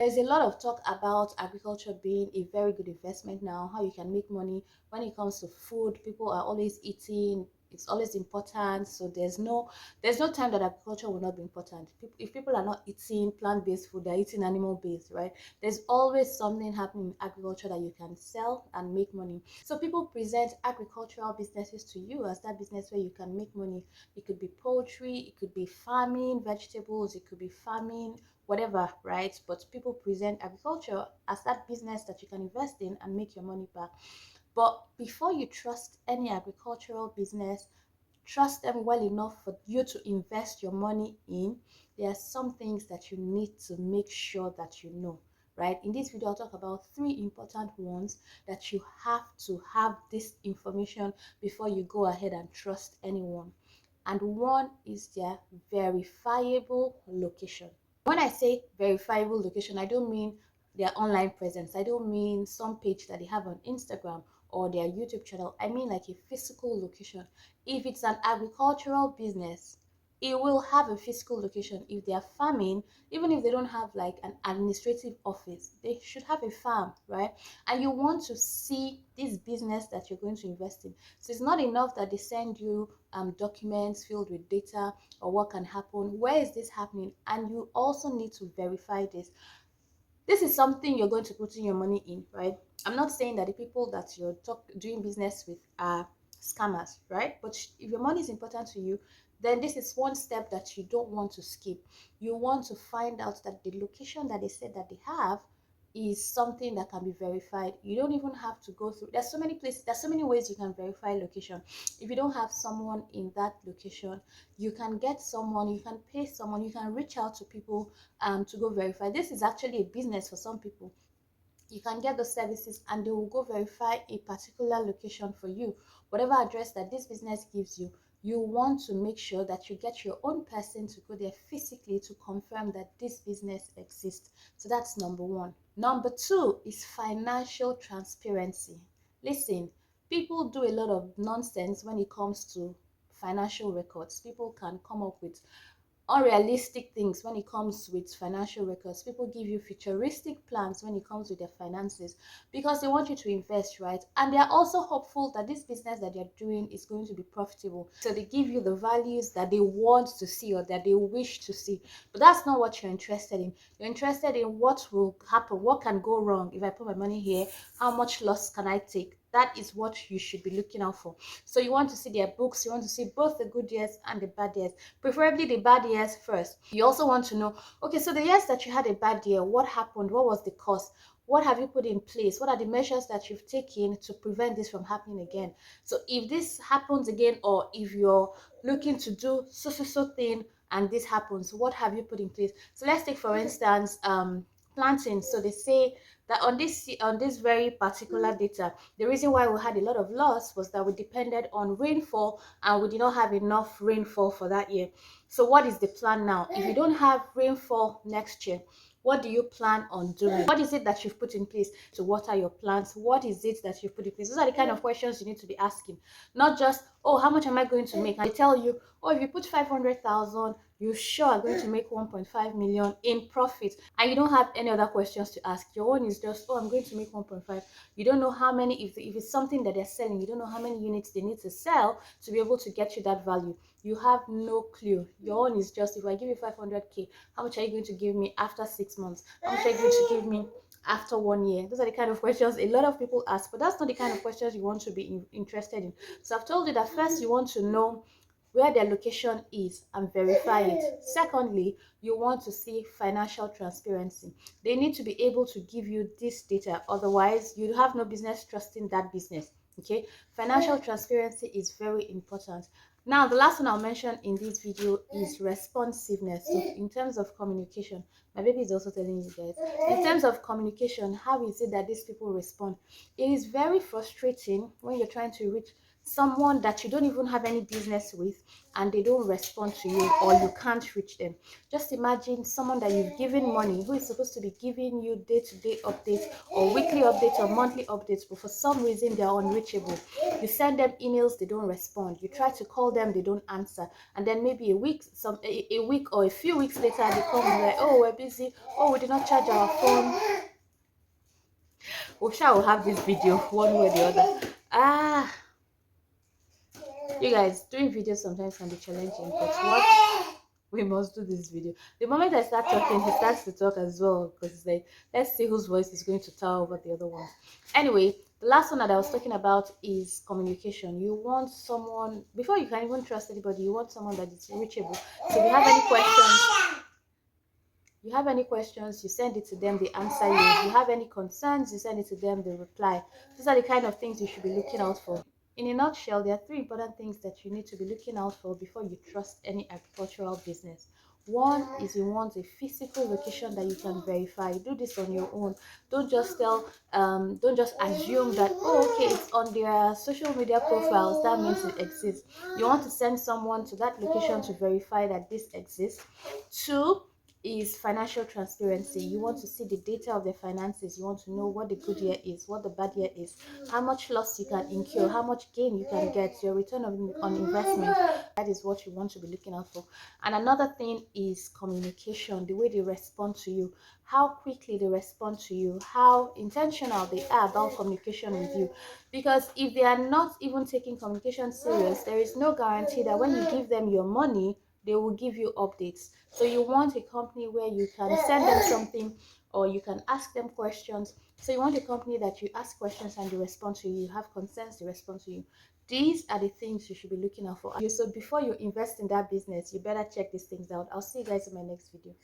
There's a lot of talk about agriculture being a very good investment now, how you can make money when it comes to food. People are always eating. It's always important. So there's no time that agriculture will not be important. If people are not eating plant-based food, they're eating animal-based, right? There's always something happening in agriculture that you can sell and make money. So people present agricultural businesses to you as that business where you can make money. It could be poultry, it could be farming vegetables, it could be farming whatever, right? But people present agriculture as that business that you can invest in and make your money back. But before you trust any agricultural business, trust them well enough for you to invest your money in, there are some things that you need to make sure that you know. Right, in this video I'll talk about three important ones that you have to have this information before you go ahead and trust anyone. And one is their verifiable location. When I say verifiable location, I don't mean their online presence. I don't mean some page that they have on Instagram or their YouTube channel. I mean like a physical location. If it's an agricultural business, it will have a physical location. If they are farming, even if they don't have like an administrative office, they should have a farm, right? And you want to see this business that you're going to invest in. So it's not enough that they send you documents filled with data or what can happen. Where is this happening? And you also need to verify this. This is something you're going to put in your money in, right? I'm not saying that the people that you're doing business with are scammers, right? But if your money is important to you, then this is one step that you don't want to skip. You want to find out that the location that they said that they have is something that can be verified. You don't even have to go through, there's so many places, there's so many ways you can verify location. If you don't have someone in that location, you can get someone, you can pay someone, you can reach out to people to go verify. This is actually a business for some people. You can get those services and they will go verify a particular location for you. Whatever address that this business gives you, you want to make sure that you get your own person to go there physically to confirm that this business exists. So that's number one. Number two is financial transparency. Listen, people do a lot of nonsense when it comes to financial records. People can come up with unrealistic things when it comes with financial records. People give you futuristic plans when it comes with their finances because they want you to invest, right? And they are also hopeful that this business that they're doing is going to be profitable. So they give you the values that they want to see or that they wish to see. But that's not what you're interested in. You're interested in what will happen, what can go wrong if I put my money here, how much loss can I take? That is what you should be looking out for. So you want to see their books, you want to see both the good years and the bad years, preferably the bad years first. You also want to know, okay, so the years that you had a bad year, what happened? What was the cause? What have you put in place? What are the measures that you've taken to prevent this from happening again? So if this happens again, or if you're looking to do so thing and this happens, what have you put in place? So let's take for instance planting. So they say that on this very particular data, the reason why we had a lot of loss was that we depended on rainfall and we did not have enough rainfall for that year. So what is the plan now? If you don't have rainfall next year, what do you plan on doing? What is it that you've put in place to water your plants? What is it that you've put in place? Those are the kind of questions you need to be asking. Not just, oh, how much am I going to make? And they tell you, oh, if you put 500,000, you sure are going to make 1.5 million in profit. And you don't have any other questions to ask. Your own is just, oh, I'm going to make 1.5. You don't know how many, if it's something that they're selling, you don't know how many units they need to sell to be able to get you that value. You have no clue. Your own is just, if I give you 500K, how much are you going to give me after 6 months? How much are you going to give me after 1 year? Those are the kind of questions a lot of people ask, but that's not the kind of questions you want to be interested in. So I've told you that first you want to know where their location is and verify it. Secondly, you want to see financial transparency. They need to be able to give you this data, otherwise you have no business trusting that business. Okay, financial transparency is very important. Now the last one I'll mention in this video is responsiveness. So in terms of communication, my baby is also telling you guys, in terms of communication, how is it that these people respond? It is very frustrating when you're trying to reach someone that you don't even have any business with and they don't respond to you, or you can't reach them. Just imagine someone that you've given money, who is supposed to be giving you day-to-day updates or weekly updates or monthly updates, but for some reason they're unreachable. You send them emails, they don't respond. You try to call them, they don't answer. And then maybe a week or a few weeks later they come and like, oh, we're busy, oh, we did not charge our phone. We shall have this video one way or the other. You guys, doing videos sometimes can be challenging, but what, we must do this video. The moment I start talking, he starts to talk as well, because it's like, let's see whose voice is going to tower over the other one. Anyway, the last one that I was talking about is communication. You want someone, before you can even trust anybody, you want someone that is reachable. So if you have any questions, you send it to them, they answer you. If you have any concerns, you send it to them, they reply. These are the kind of things you should be looking out for. In a nutshell, there are three important things that you need to be looking out for before you trust any agricultural business. One is you want a physical location that you can verify. Do this on your own. Don't just assume that, oh, okay, it's on their social media profiles, that means it exists. You want to send someone to that location to verify that this exists. Two is financial transparency. You want to see the data of the finances. You want to know what the good year is, what the bad year is, how much loss you can incur, how much gain you can get, your return on investment. That is what you want to be looking out for. And another thing is communication, the way they respond to you, how quickly they respond to you, how intentional they are about communication with you. Because if they are not even taking communication serious, there is no guarantee that when you give them your money, they will give you updates. So you want a company where you can send them something or you can ask them questions. So you want a company that you ask questions and they respond to you. You have concerns, they respond to you. These are the things you should be looking out for. So before you invest in that business, you better check these things out. I'll see you guys in my next video.